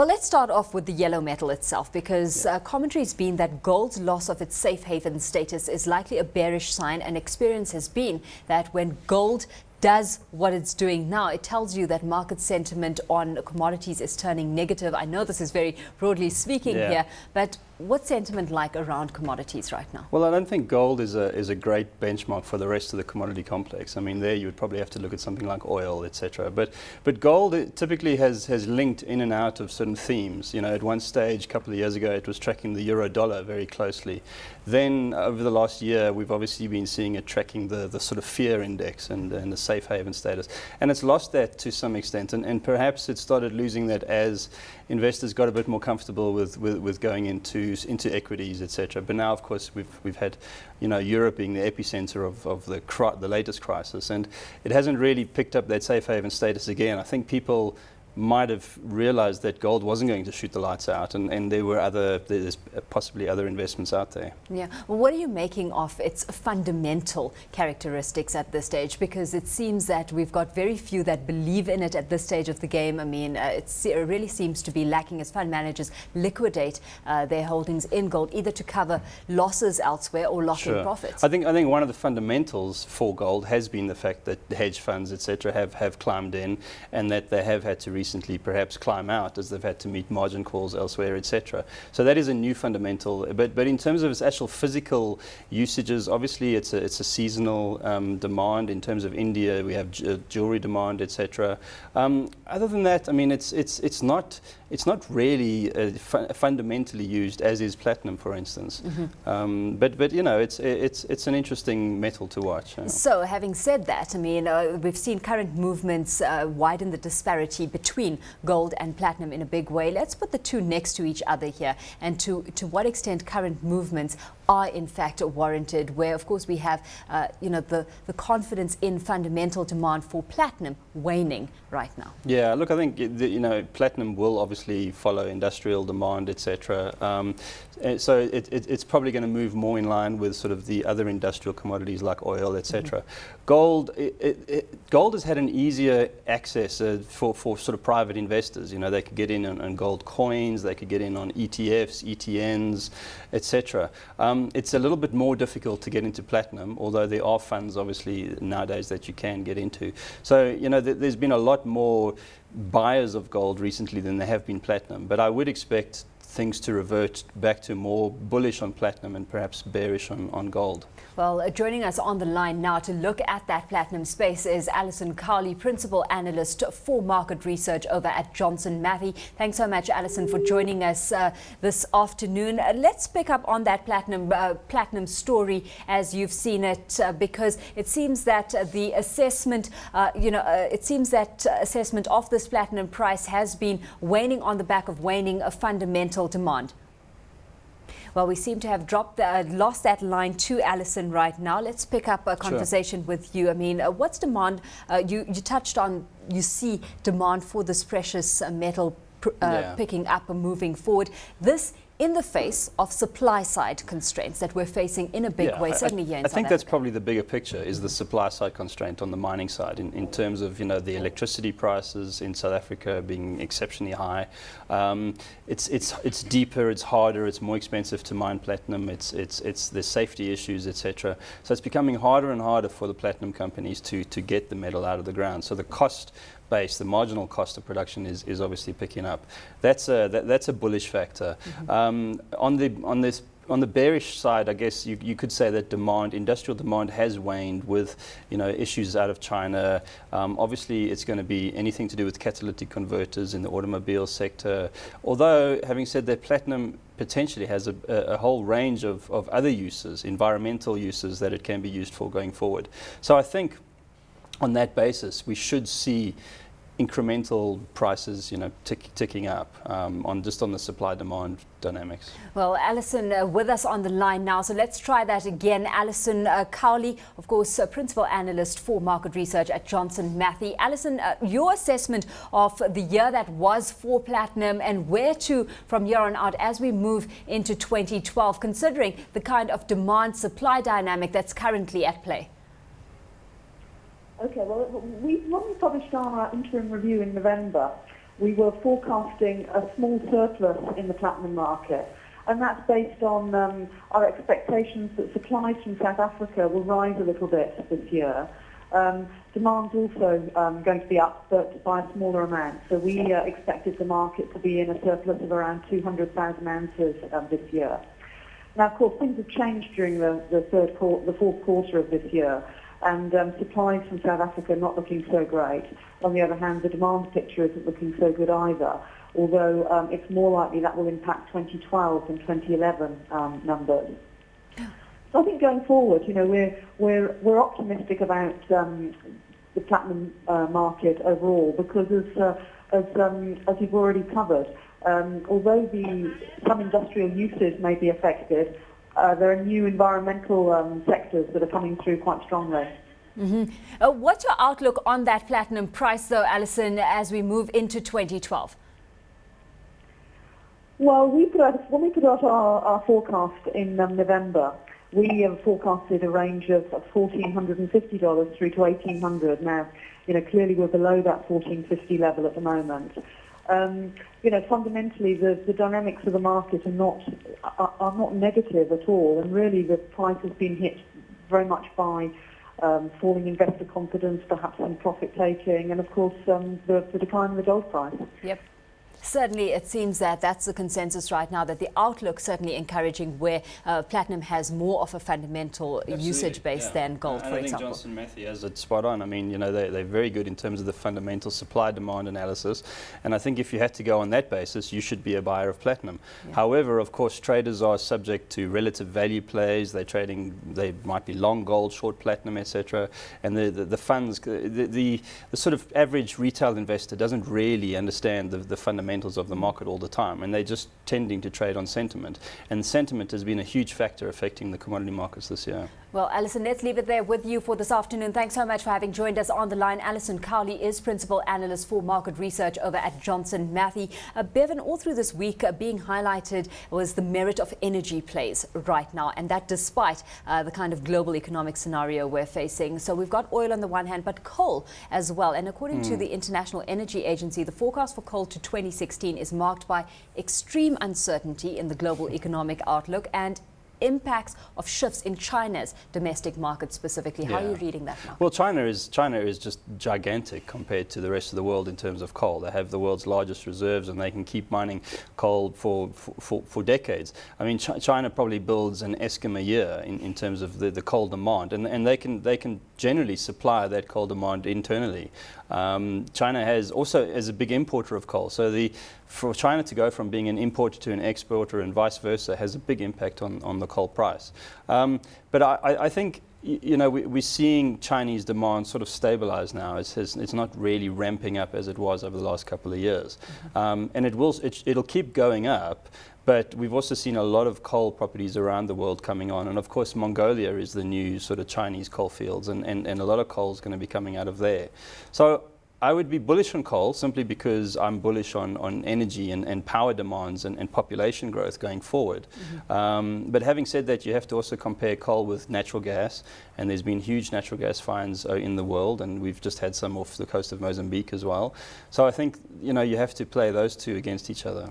Well, let's start off with the yellow metal itself, because commentary has been that gold's loss of its safe haven status is likely a bearish sign, and experience has been that when gold does what it's doing now, it tells you that market sentiment on commodities is turning negative. I know this is very broadly speaking here, but what's sentiment like around commodities right now? Well, I don't think gold is a great benchmark for the rest of the commodity complex. I mean, there you would probably have to look at something like oil, etc. But gold typically has linked in and out of certain themes. You know, at one stage, a couple of years ago, it was tracking the euro dollar very closely. Then over the last year, we've obviously been seeing it tracking the sort of fear index and the safe haven status. And it's lost that to some extent. And perhaps it started losing that as investors got a bit more comfortable with going into equities, etc. But now, of course, we've had, you know, Europe being the epicenter of the latest crisis, and it hasn't really picked up that safe haven status again. I think people might have realized that gold wasn't going to shoot the lights out, and there's possibly other investments out there. Yeah. Well, what are you making of its fundamental characteristics at this stage? Because it seems that we've got very few that believe in it at this stage of the game. I mean, it really seems to be lacking as fund managers liquidate their holdings in gold, either to cover losses elsewhere or lock in profits. I think one of the fundamentals for gold has been the fact that the hedge funds, etc., have climbed in, and that they have had to recently perhaps climb out as they've had to meet margin calls elsewhere, etc. So that is a new fundamental. But in terms of its actual physical usages, obviously it's a seasonal demand. In terms of India, we have jewelry demand, etc. Other than that, I mean, it's not really fundamentally used as is platinum, for instance. But you know, it's an interesting metal to watch. So having said that, I mean, we've seen current movements widen the disparity between gold and platinum in a big way. Let's put the two next to each other here, and to what extent current movements are in fact warranted, where of course we have you know, the confidence in fundamental demand for platinum waning right now. Yeah, look, I think you know, platinum will obviously follow industrial demand, etc. So it's probably going to move more in line with sort of the other industrial commodities like oil, etc. Gold has had an easier access for sort of private investors. You know, they could get in on gold coins, they could get in on ETFs, ETNs, etc. It's a little bit more difficult to get into platinum, although there are funds obviously nowadays that you can get into. So, you know, there's been a lot more buyers of gold recently than there have been platinum, but I would expect things to revert back to more bullish on platinum and perhaps bearish on gold. Well, joining us on the line now to look at that platinum space is Alison Cowley, Principal Analyst for Market Research over at Johnson Matthey. Thanks so much, Alison, for joining us this afternoon. Let's pick up on that platinum story as you've seen it, because it seems that the assessment, assessment of this platinum price has been waning on the back of waning fundamental demand. Well, we seem to have lost that line to Alison right now. Let's pick up a conversation with you. I mean, what's demand? You touched on, you see demand for this precious metal picking up and moving forward. This in the face of supply side constraints that we're facing in a big way, certainly here in South Africa. I think that's probably the bigger picture, is the supply side constraint on the mining side in terms of, you know, the electricity prices in South Africa being exceptionally high. It's deeper, it's harder, it's more expensive to mine platinum, it's the safety issues, etc. So it's becoming harder and harder for the platinum companies to get the metal out of the ground. So the cost base, the marginal cost of production is obviously picking up. That's a bullish factor. On the bearish side, I guess you could say that industrial demand has waned with, you know, issues out of China. Obviously, it's going to be anything to do with catalytic converters in the automobile sector. Although, having said that, platinum potentially has a whole range of other uses, environmental uses that it can be used for going forward. So I think on that basis, we should see incremental prices, you know, ticking up on the supply-demand dynamics. Well, Alison with us on the line now, so let's try that again. Alison Cowley, of course, Principal Analyst for Market Research at Johnson Matthey. Alison, your assessment of the year that was for platinum and where to from here on out as we move into 2012, considering the kind of demand-supply dynamic that's currently at play. Okay, well, when we published our interim review in November, we were forecasting a small surplus in the platinum market. And that's based on our expectations that supplies from South Africa will rise a little bit this year. Demand's also going to be up, but by a smaller amount. So we expected the market to be in a surplus of around 200,000 ounces this year. Now, of course, things have changed during the fourth quarter of this year, and supplies from South Africa are not looking so great. On the other hand, the demand picture isn't looking so good either, although it's more likely that will impact 2012 than 2011 numbers. So I think going forward, we're optimistic about the platinum market overall, because as you've already covered, although some industrial uses may be affected, there are new environmental sectors that are coming through quite strongly. What's your outlook on that platinum price, though, Alison, as we move into 2012? Well, when we put out our forecast in November, we have forecasted a range of $1,450 through to $1,800. Now, clearly we're below that $1,450 level at the moment. Fundamentally, the dynamics of the market are not negative at all, and really the price has been hit very much by falling investor confidence, perhaps some profit taking, and of course the decline in the gold price. Yep. Certainly, it seems that that's the consensus right now, that the outlook certainly encouraging, where platinum has more of a fundamental usage base than gold, for example. I think Johnson Matthey has it spot on. I mean, they're very good in terms of the fundamental supply-demand analysis, and I think if you had to go on that basis, you should be a buyer of platinum. Yeah. However, of course, traders are subject to relative value plays. They might be long gold, short platinum, etc. And the funds, the sort of average retail investor doesn't really understand the fundamentals of the market all the time, and they're just tending to trade on sentiment, and sentiment has been a huge factor affecting the commodity markets this year. Well, Alison, let's leave it there with you for this afternoon. Thanks so much for having joined us on the line. Alison Cowley is Principal Analyst for Market Research over at Johnson Matthey. Bevan, all through this week being highlighted was the merit of energy plays right now, and that despite the kind of global economic scenario we're facing. So we've got oil on the one hand, but coal as well. And according to the International Energy Agency, the forecast for coal to 2016 is marked by extreme uncertainty in the global economic outlook and impacts of shifts in China's domestic market specifically. How are you reading that market? Well, China is just gigantic compared to the rest of the world in terms of coal. They have the world's largest reserves, and they can keep mining coal for decades. I mean, China probably builds an Eskom a year in terms of the coal demand, and they can generally supply that coal demand internally. China has a big importer of coal, so for China to go from being an importer to an exporter and vice versa has a big impact on the coal price. But I think we're seeing Chinese demand sort of stabilize now. It's not really ramping up as it was over the last couple of years, and it'll keep going up. But we've also seen a lot of coal properties around the world coming on, and of course Mongolia is the new sort of Chinese coal fields, and a lot of coal is going to be coming out of there. So I would be bullish on coal simply because I'm bullish on energy and power demands and population growth going forward. But having said that, you have to also compare coal with natural gas, and there's been huge natural gas finds in the world, and we've just had some off the coast of Mozambique as well. So I think you have to play those two against each other.